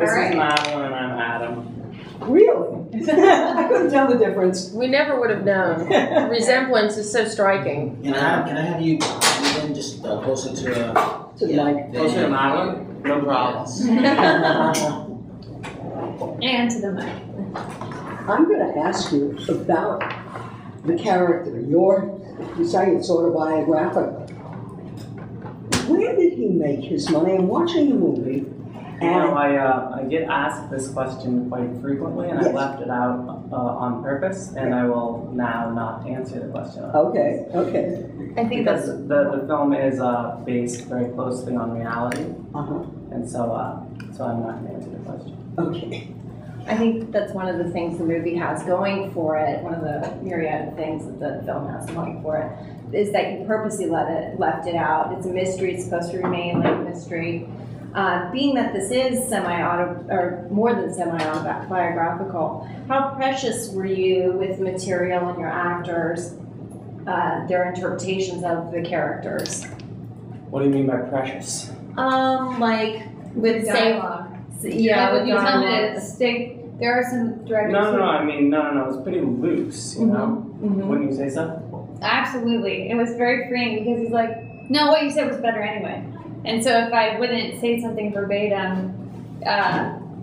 This All right. is Madeline and I'm Adam. Really? I couldn't tell the difference. We never would have known. The resemblance is so striking. Can I have you even just closer to To the mic. Closer to Madeline? No problem. And to the mic. I'm going to ask you about the character. You say it's autobiographical. Where did he make his money? I'm watching the movie. You know, I get asked this question quite frequently, and I left it out on purpose, and I will now not answer the question. Okay. I think because the film is based very closely on reality, and so I'm not going to answer the question. Okay. I think that's one of the things the movie has going for it, one of the myriad of things that the film has going for it, is that you purposely left it out. It's a mystery, it's supposed to remain like a mystery. Being that this is or more than semi-autobiographical, how precious were you with the material and your actors, their interpretations of the characters? What do you mean by precious? Like with dialogue. Yeah, would you tell me to stick? There are some directors. No. I mean, no. It's pretty loose, you know. Wouldn't you say so? Absolutely, it was very freeing because he's like, no, what you said was better anyway. And so if I wouldn't say something verbatim,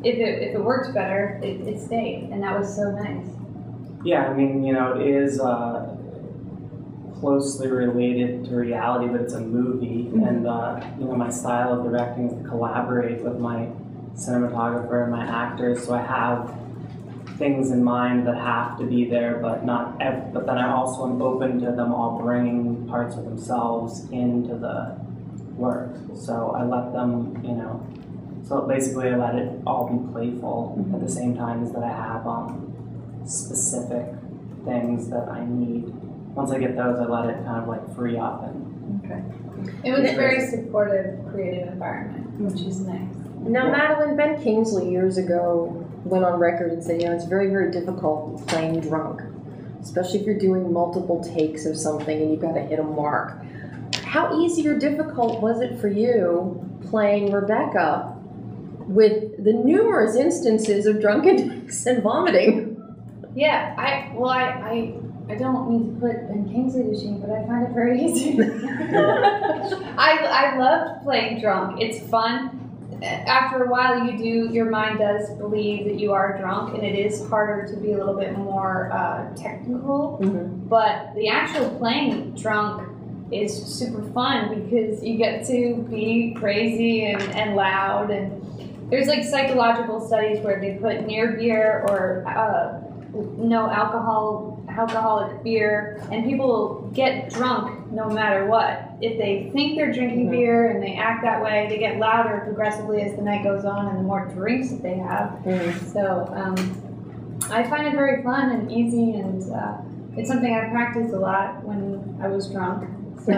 if it worked better, it stayed, and that was so nice. Yeah, I mean, you know, it is closely related to reality, but it's a movie, and you know, my style of directing is to collaborate with my cinematographer and my actors, so I have things in mind that have to be there, but but then I also am open to them all bringing parts of themselves into the work. So I let them, you know, so basically I let it all be playful at the same time as that I have specific things that I need. Once I get those, I let it kind of like free up and. Okay. It was a very supportive, creative environment, which is nice. Now, Madeline, Ben Kingsley years ago went on record and said, you know, it's very, very difficult playing drunk, especially if you're doing multiple takes of something and you've got to hit a mark. How easy or difficult was it for you playing Rebecca with the numerous instances of drunkenness and vomiting? Yeah, I don't mean to put Ben Kingsley to shame, but I find it very easy. I loved playing drunk. It's fun. After a while, your mind does believe that you are drunk, and it is harder to be a little bit more technical. But the actual playing drunk is super fun because you get to be crazy and loud. And there's like psychological studies where they put near beer or no alcoholic beer, and people get drunk no matter what. If they think they're drinking beer and they act that way, they get louder progressively as the night goes on and the more drinks that they have. So I find it very fun and easy, and it's something I practiced a lot when I was drunk. So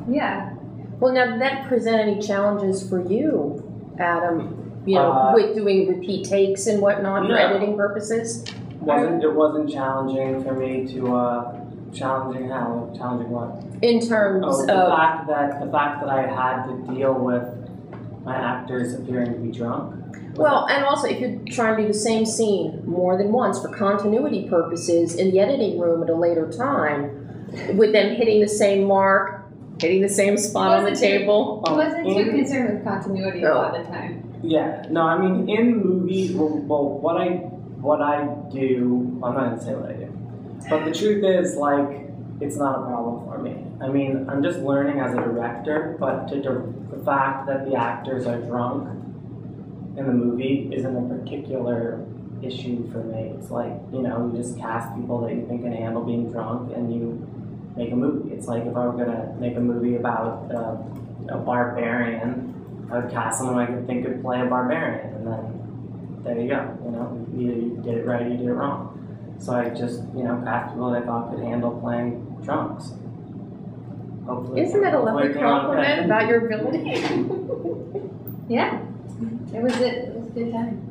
yeah. Well, now did that present any challenges for you, Adam? You know, with doing repeat takes and whatnot for editing purposes? It wasn't challenging for me to challenging how? Challenging what? In terms of the fact that I had to deal with my actors appearing to be drunk. Well, and also if you're trying to do the same scene more than once for continuity purposes in the editing room at a later time, with them hitting the same mark, hitting the same spot on the table. I wasn't too concerned with continuity a lot of the time. Yeah, no, I mean in movies, what I do, I'm not gonna say what I do, but the truth is, like, it's not a problem for me. I mean, I'm just learning as a director, but the fact that the actors are drunk in the movie isn't a particular issue for me. It's like, you know, you just cast people that you think can handle being drunk and you make a movie. It's like if I were gonna make a movie about a barbarian, I would cast someone I could think could play a barbarian, and then there you go. You know, either you did it right or you did it wrong. So I just, you know, cast people that I thought could handle playing drunks. Hopefully, isn't that a lovely compliment about your ability? Yeah, it was a good time.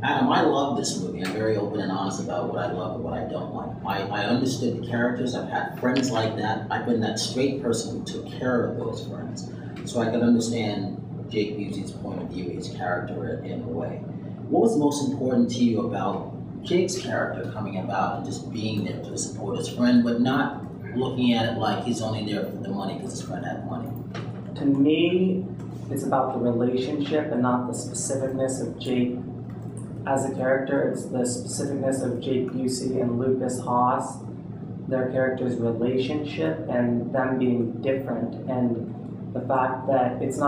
Adam, I love this movie. I'm very open and honest about what I love and what I don't like. I understood the characters. I've had friends like that. I've been that straight person who took care of those friends. So I could understand Jake Busey's point of view, his character in a way. What was most important to you about Jake's character coming about and just being there to support his friend, but not looking at it like he's only there for the money because his friend had money? To me, it's about the relationship and not the specificness of Jake as a character. It's the specificness of Jake Busey and Lucas Haas, their characters' relationship and them being different, and the fact that it is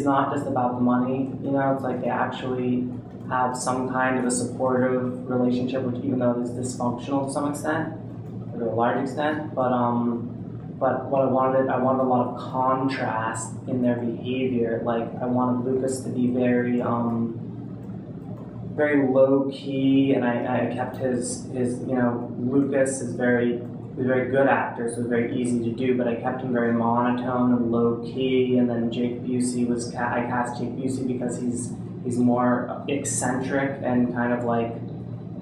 not just about the money. You know, it's like they actually have some kind of a supportive relationship, which even though it's dysfunctional to some extent, or to a large extent, but what I wanted a lot of contrast in their behavior. Like I wanted Lucas to be very low key, and I kept his Lucas is he's a very good actor, so it's very easy to do, but I kept him very monotone and low key. And then Jake Busey I cast Jake Busey because he's more eccentric and kind of like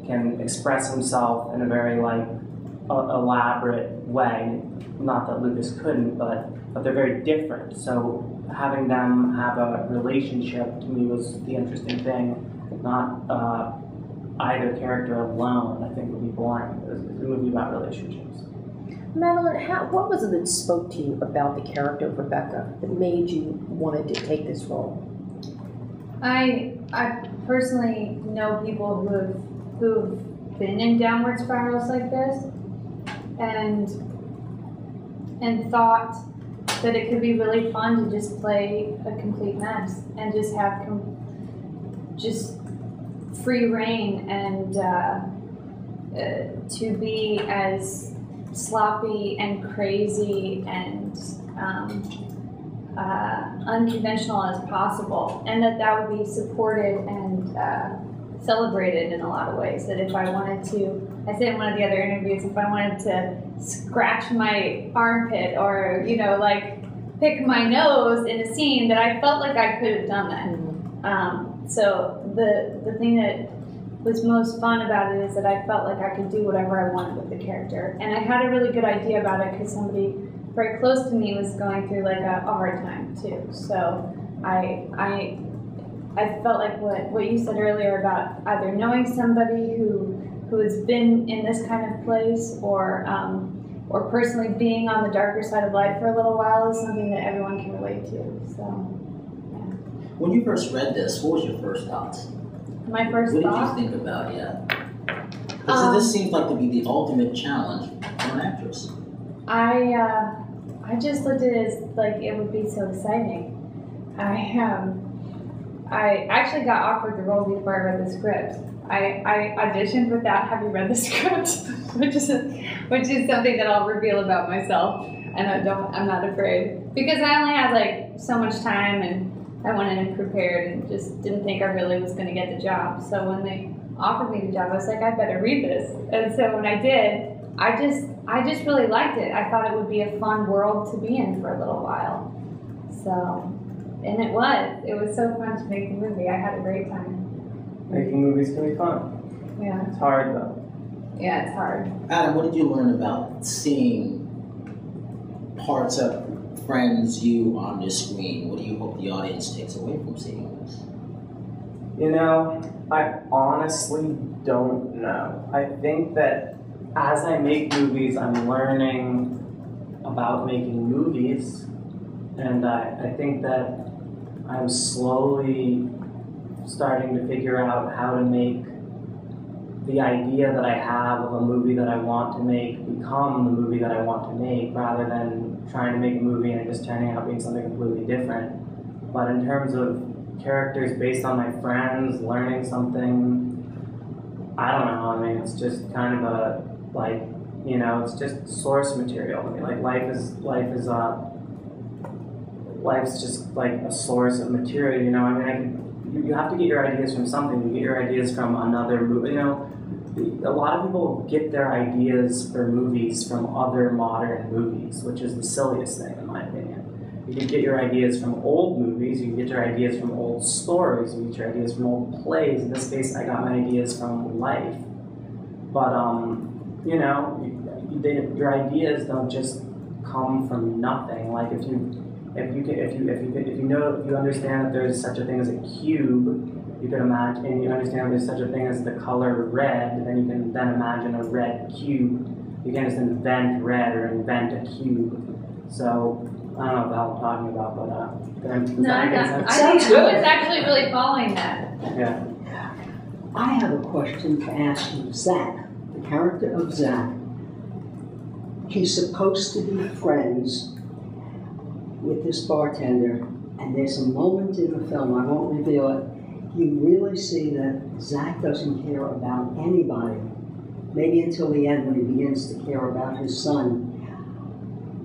can express himself in a very like elaborate way. Not that Lucas couldn't, but they're very different. So having them have a relationship to me was the interesting thing. Not either character alone, I think, would be boring. It's a movie about relationships. Madeline, what was it that spoke to you about the character of Rebecca that made you wanted to take this role? I personally know people who've been in downward spirals like this, and thought that it could be really fun to just play a complete mess and just have just free reign and to be as sloppy and crazy and unconventional as possible, and that would be supported and celebrated in a lot of ways. That if I wanted to, I said in one of the other interviews, if I wanted to scratch my armpit or, like pick my nose in a scene, that I felt like I could have done that. So the thing that was most fun about it is that I felt like I could do whatever I wanted with the character. And I had a really good idea about it because somebody very close to me was going through like a hard time too. So I felt like what you said earlier about either knowing somebody who has been in this kind of place or personally being on the darker side of life for a little while is something that everyone can relate to. So, yeah. When you first read this, what was your first thoughts? My first thought? What did you think about it? Because this seems like to be the ultimate challenge for an actress. I just looked at it as like it would be so exciting. I actually got offered the role before I read the script. I auditioned without having read the script, which is something that I'll reveal about myself, and I'm not afraid because I only had like so much time and I went in prepared and just didn't think I really was going to get the job. So when they offered me the job, I was like, I better read this. And so when I did, I just really liked it. I thought it would be a fun world to be in for a little while. So, and it was so fun to make the movie. I had a great time. Making movies can be fun. Yeah. It's hard though. Yeah, it's hard. Adam, what did you learn about seeing parts of Friends, you on your screen? What do you hope the audience takes away from seeing this? I honestly don't know. I think that as I make movies, I'm learning about making movies, and I think that I'm slowly starting to figure out how to make the idea that I have of a movie that I want to make become the movie that I want to make, rather than trying to make a movie and it just turning out being something completely different. But in terms of characters based on my friends, learning something, I don't know. I mean, it's just kind of it's just source material. I mean, like life's just like a source of material. I mean, you have to get your ideas from something. You get your ideas from another movie. A lot of people get their ideas for movies from other modern movies, which is the silliest thing in my opinion. You can get your ideas from old movies, you can get your ideas from old stories, you can get your ideas from old plays. In this case, I got my ideas from life. But, your ideas don't just come from nothing. Like if if you understand that there's such a thing as a cube, you can imagine, and you understand there's such a thing as the color red, then you can then imagine a red cube. You can't just invent red or invent a cube. So I don't know what the hell I'm talking about, but I think I was actually really following that. Yeah. I have a question to ask you. Zach, the character of Zach, he's supposed to be friends with this bartender, and there's a moment in the film, I won't reveal it, you really see that Zach doesn't care about anybody, maybe until the end when he begins to care about his son.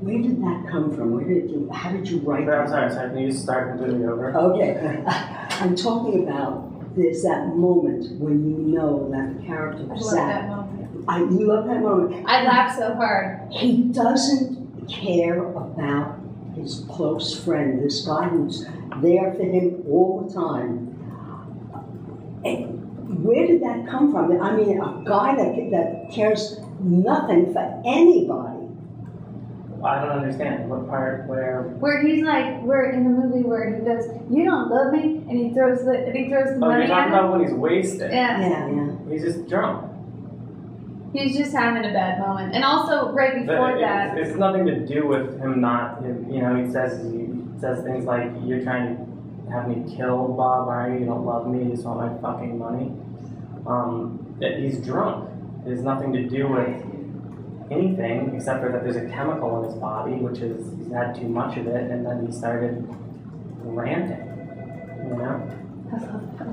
Where did that come from? How did you write that? I'm sorry, can you start completely over? Okay. I'm talking about there's that moment when you know that the character I of love Zach. that moment. You love that moment. I laughed so hard. He doesn't care about his close friend, this guy who's there for him all the time. And where did that come from? I mean, a guy that cares nothing for anybody. I don't understand. What part, where? Where he's like, we're in the movie where he goes, "You don't love me," and he throws the Oh, money you're talking at him. about when he's wasted. Yeah. Yeah. He's just drunk. He's just having a bad moment. And also, right before that, It's nothing to do with him not, he says things like, "You're trying to have me killed, Bob, are you? You don't love me, you just want my fucking money." He's drunk. It has nothing to do with anything except for that there's a chemical in his body, which is he's had too much of it, and then he started ranting, you know?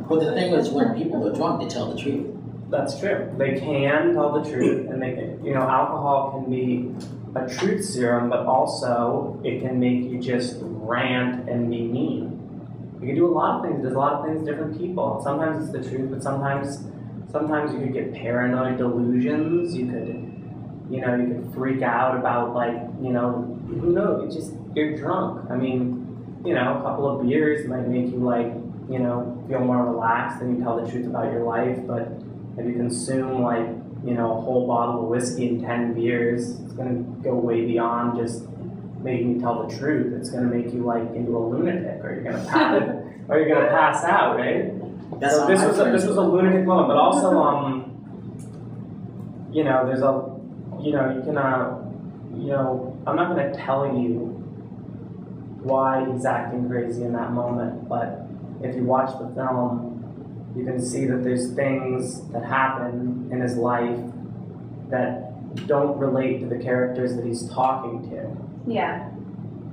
But the thing is, when people are drunk, they tell the truth. That's true. They can tell the truth, and they can, alcohol can be a truth serum, but also it can make you just rant and be mean. You can do a lot of things. There's a lot of things, different people. Sometimes it's the truth, but sometimes you could get paranoid delusions. You could freak out about, who knows? You're drunk. I mean, a couple of beers might make you feel more relaxed and you tell the truth about your life, but if you consume a whole bottle of whiskey and 10 beers, it's going to go way beyond just making you tell the truth. It's going to make you into a lunatic, or you're going to pass out, right? So this was a lunatic moment, but also there's a you can I'm not going to tell you why he's acting crazy in that moment, but if you watch the film, you can see that there's things that happen in his life that don't relate to the characters that he's talking to. yeah.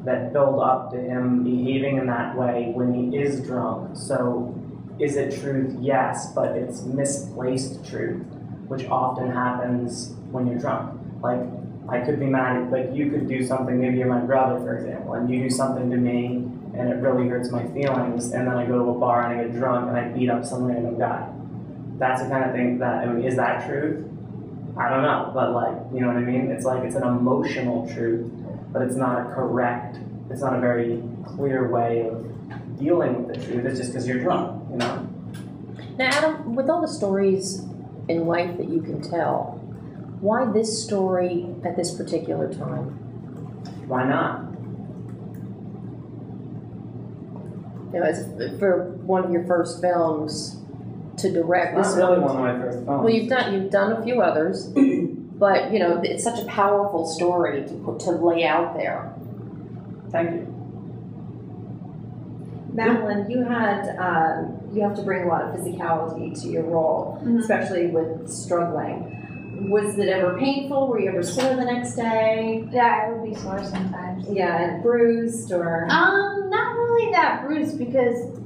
That build up to him behaving in that way when he is drunk. So is it truth? Yes, but it's misplaced truth, which often happens when you're drunk. I could be mad, you could do something, maybe you're my brother, for example, and you do something to me and it really hurts my feelings, and then I go to a bar and I get drunk and I beat up some random guy. That's the kind of thing is that truth? I don't know, but you know what I mean? It's it's an emotional truth, but it's not a very clear way of dealing with the truth. It's just because you're drunk, Now, Adam, with all the stories in life that you can tell, why this story at this particular time? Why not? As for one of your first films to direct. It's not really one of my first films. Well, you've done a few others, but it's such a powerful story to lay out there. Thank you. Madeline, you have to bring a lot of physicality to your role, especially with struggling. Was it ever painful? Were you ever sore the next day? Yeah, I would be sore sometimes. Yeah, and bruised or? Not really that bruised because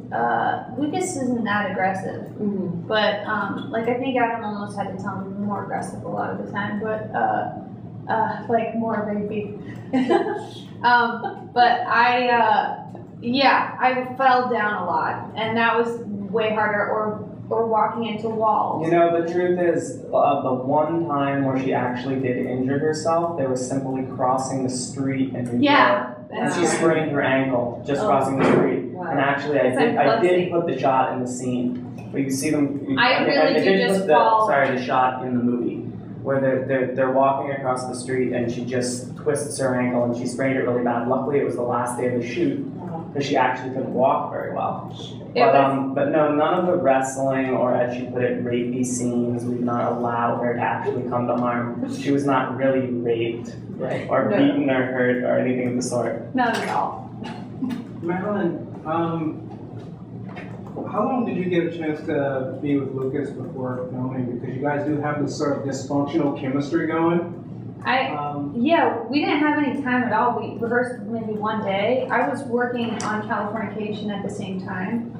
Lucas isn't that aggressive. Mm-hmm. But I think Adam almost had to tell me to be more aggressive a lot of the time. But more baby. But I fell down a lot, and that was way harder. Or walking into walls. The truth is, the one time where she actually did injure herself, they were simply crossing the street in New York. And she sprained her ankle just crossing the street. Wow. And actually, I did put the shot in the scene. But you see them. I really did just fall. The shot in the movie. where they're walking across the street and she just twists her ankle and she sprained it really bad. Luckily, it was the last day of the shoot because she actually couldn't walk very well. But no, none of the wrestling or, as she put it, rapey scenes. We've not allowed her to actually come to harm. She was not really raped or beaten or hurt or anything of the sort. Not at all. Madeline, how long did you get a chance to be with Lucas before filming? Because you guys do have this sort of dysfunctional chemistry going. Yeah, we didn't have any time at all. We rehearsed maybe one day. I was working on Californication at the same time,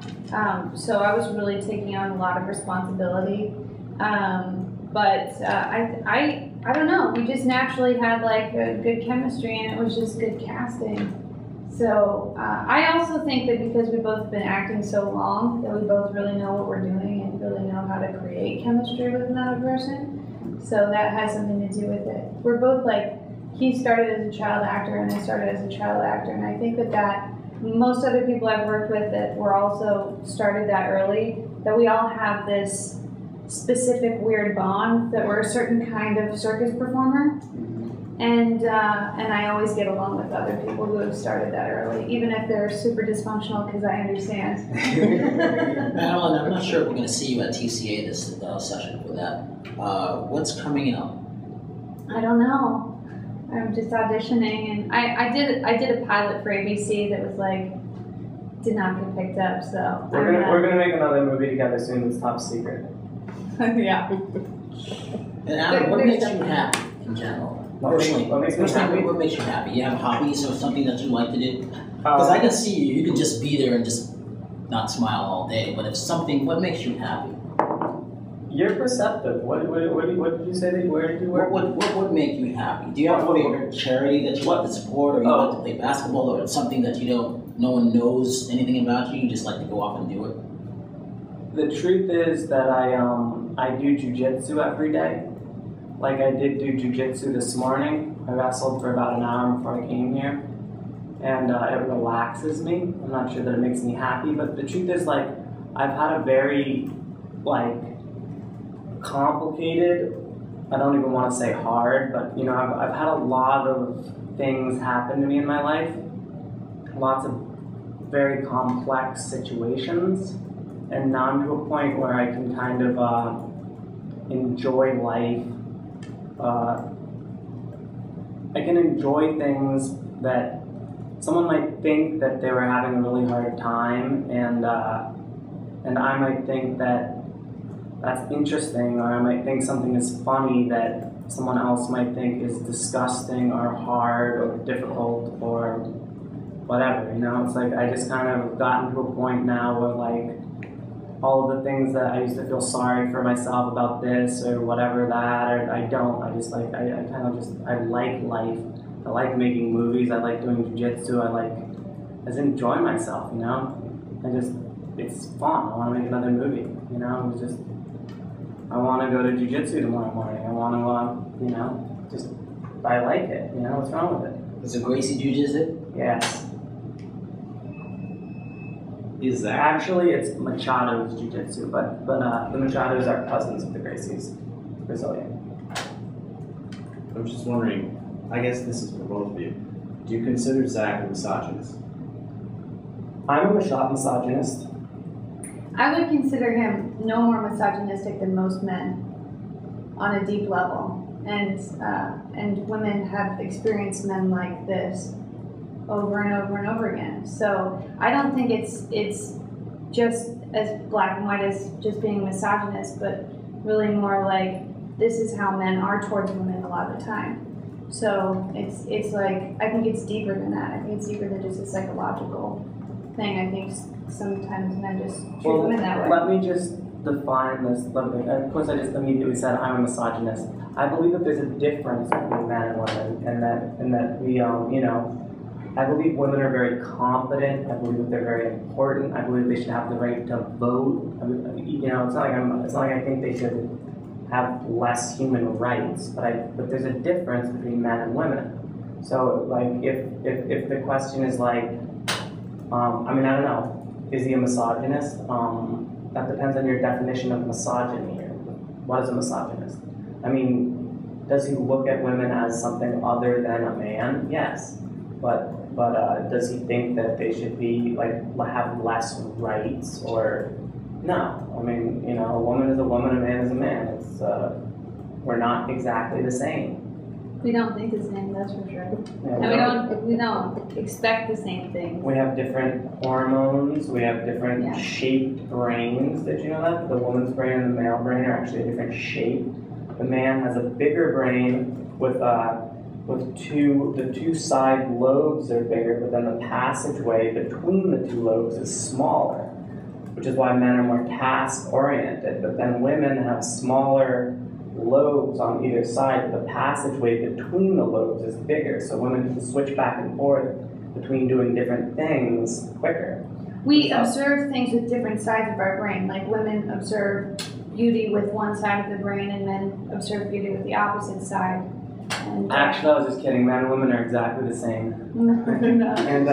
so I was really taking on a lot of responsibility. But I don't know. We just naturally had like a good chemistry, and it was just good casting. So I also think that because we've both been acting so long, that we both really know what we're doing and really know how to create chemistry with another person. So that has something to do with it. We're both like, he started as a child actor and I started as a child actor, and I think that most other people I've worked with that were also started that early, that we all have this specific weird bond, that we're a certain kind of circus performer. And I always get along with other people who have started that early, even if they're super dysfunctional, because I understand. Madeline, I'm not sure if we're going to see you at TCA this session for that. What's coming up? I don't know. I'm just auditioning, and I did a pilot for ABC that was like, did not get picked up. So we're gonna make another movie together soon. It's top secret. Yeah. And Adam, what makes you happy in general? Personally, what makes you happy? You have hobbies or something that you like to do? Because I can see you can just be there and just not smile all day. But if something, what makes you happy? You're perceptive. What did you say that where did you work? What would make you happy? Do you have a favorite charity that you like to support, or you like to play basketball, or something that no one knows anything about you? You just like to go off and do it? The truth is that I do jujitsu every day. Like I did do jujitsu this morning. I wrestled for about an hour before I came here, and it relaxes me. I'm not sure that it makes me happy, but the truth is, like, I've had a very complicated, I don't even want to say hard, but I've had a lot of things happen to me in my life, lots of very complex situations, and now I'm to a point where I can kind of enjoy life. I can enjoy things that someone might think that they were having a really hard time, and I might think that that's interesting, or I might think something is funny that someone else might think is disgusting or hard or difficult or whatever. It's like I just kind of gotten to a point now where, like, all of the things that I used to feel sorry for myself about this or whatever that, or I don't. I just like, I like life. I like making movies. I like doing jiu-jitsu. I just enjoy myself, it's fun. I want to make another movie, I want to go to jiu-jitsu tomorrow morning. I want to, I like it, what's wrong with it? Is it Gracie jiu-jitsu? Yes. Is that? Actually, it's Machado's jiu-jitsu, but the Machados are cousins of the Gracies, Brazilian. I'm just wondering, I guess this is for both of you. Do you consider Zach a misogynist? I'm a misogynist. I would consider him no more misogynistic than most men on a deep level, and women have experienced men like this over and over and over again. So I don't think it's just as black and white as just being misogynist, but really more like this is how men are towards women a lot of the time. So it's like, I think it's deeper than that. I think it's deeper than just a psychological thing. I think sometimes men just treat women that way. Let me just define this. Of course, I just immediately said I'm a misogynist. I believe that there's a difference between men and women, and that we, I believe women are very confident. I believe that they're very important. I believe they should have the right to vote. It's not like I think they should have less human rights, but there's a difference between men and women. So, like, if the question is like, I don't know, is he a misogynist? That depends on your definition of misogyny. What is a misogynist? Does he look at women as something other than a man? Yes. But does he think that they should be have less rights or no? I mean, you know, a woman is a woman, a man is a man. It's we're not exactly the same. We don't think the same, that's for sure. Yeah, And we don't expect the same things. we have different hormones. We have different Yeah. shaped brains. Did you know that the woman's brain and the male brain are actually a different shape? The man has a bigger brain with the two side lobes are bigger, but then the passageway between the two lobes is smaller, which is why men are more task oriented. But then women have smaller lobes on either side, but the passageway between the lobes is bigger, so women can switch back and forth between doing different things quicker. We observe things with different sides of our brain. Like women observe beauty with one side of the brain, and men observe beauty with the opposite side. And, Actually, I was just kidding. Men and women are exactly the same. no. And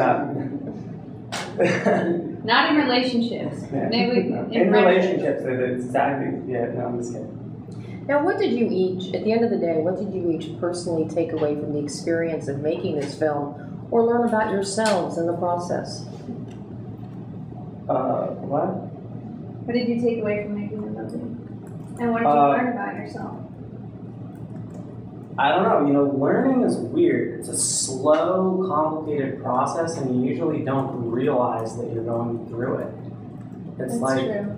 Not in relationships. Maybe in relationships, it's exactly. Yeah, no, I'm just kidding. Now, what did you each, at the end of the day, what did you each personally take away from the experience of making this film, or learn about yourselves in the process? What? What did you take away from making the movie? And what did you learn about yourself? I don't know. You know, learning is weird. It's a slow, complicated process, and you usually don't realize that you're going through it. It's That's true.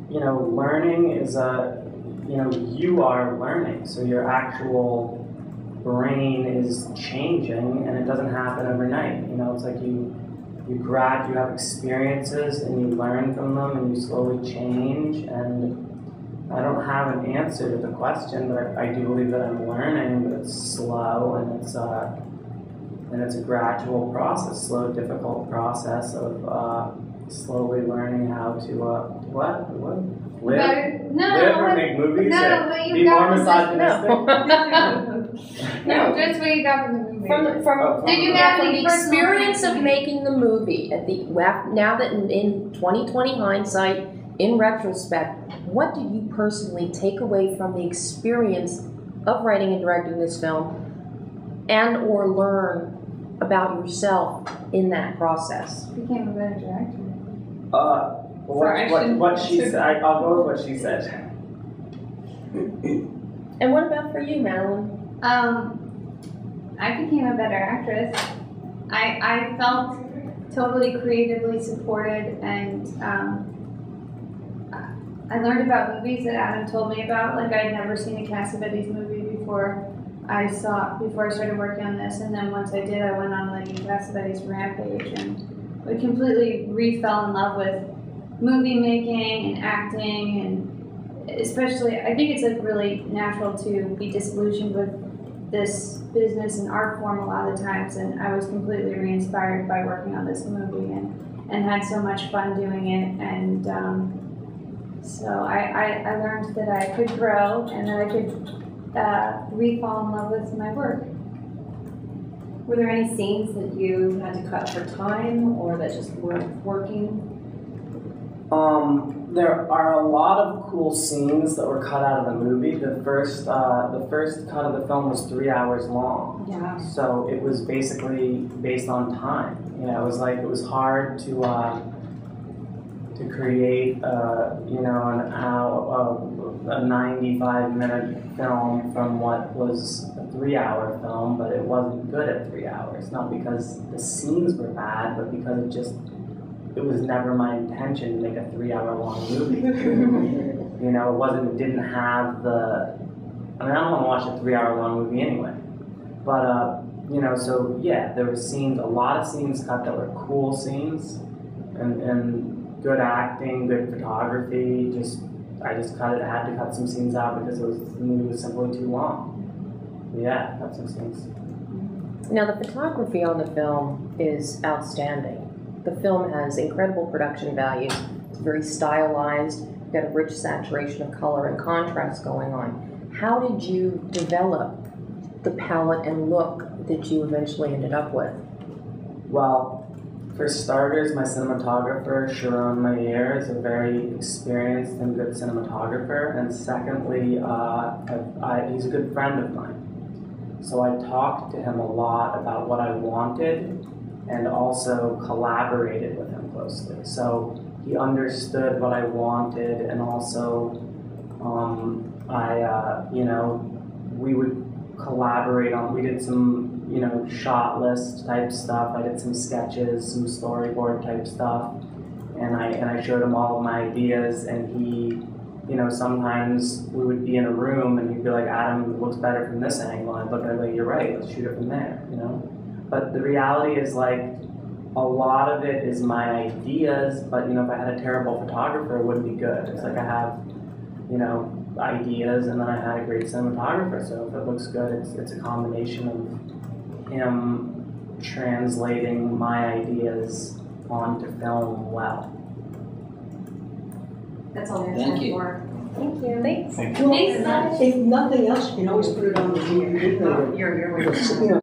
You know, learning is you are learning, so your actual brain is changing, and it doesn't happen overnight. You know, it's like you have experiences, and you learn from them, and you slowly change. And I don't have an answer to the question, but I do believe that I'm learning. But it's slow, and it's a gradual process, slow, difficult process of slowly learning how to live or make movies, No, or what you be got more from this- misogynistic. No, just what you got from the movie. Did you From have the any personal experience of things? making the movie, now that in 2020 hindsight, in retrospect, what did you personally take away from the experience of writing and directing this film, and or learn about yourself in that process? Became a better director. What she said. I'll go with what she said. And what about for you, Madeline? I became a better actress. I felt totally creatively supported, and I learned about movies that Adam told me about. Like, I had never seen a Cassavetes movie before I started working on this, and then once I did, I went on like a Cassavetes rampage, and I completely fell in love with movie making and acting, and especially, I think it's like really natural to be disillusioned with this business and art form a lot of the times, and I was completely re-inspired by working on this movie, and had so much fun doing it, and so I learned that I could grow, and that I could re-fall in love with my work. Were there any scenes that you had to cut for time or that just weren't working? There are a lot of cool scenes that were cut out of the movie. The first cut of the film was 3 hours long. Yeah. So it was basically based on time. You know, it was hard to create a 95-minute film from what was a 3-hour film, but it wasn't good at 3 hours. Not because the scenes were bad, but because it was never my intention to make a 3-hour-long movie. You know, it didn't have the. I mean, I don't want to watch a 3-hour-long movie anyway. But so yeah, there were a lot of scenes cut that were cool scenes, and good acting, good photography. I just had to cut some scenes out because the movie was simply too long. Yeah, cut some scenes. Now, the photography on the film is outstanding. The film has incredible production values. It's very stylized. You've got a rich saturation of color and contrast going on. How did you develop the palette and look that you eventually ended up with? Well, For starters, my cinematographer, Sherman, is a very experienced and good cinematographer. And secondly, he's a good friend of mine. So I talked to him a lot about what I wanted and also collaborated with him closely. So he understood what I wanted, and also we would collaborate on, we did some shot list type stuff. I did some sketches, some storyboard type stuff, and I showed him all of my ideas, and he, sometimes we would be in a room and he'd be like, Adam, it looks better from this angle, and I'd look at it like, you're right, let's shoot it from there, But the reality is, like, a lot of it is my ideas, but if I had a terrible photographer, it wouldn't be good. It's like I have, ideas, and then I had a great cinematographer, so if it looks good, it's a combination of him translating my ideas onto film well. That's all there's Thank time you. for. Thank you. Thanks. Well, if nothing else, you can always put it on the DVD later. You're You know,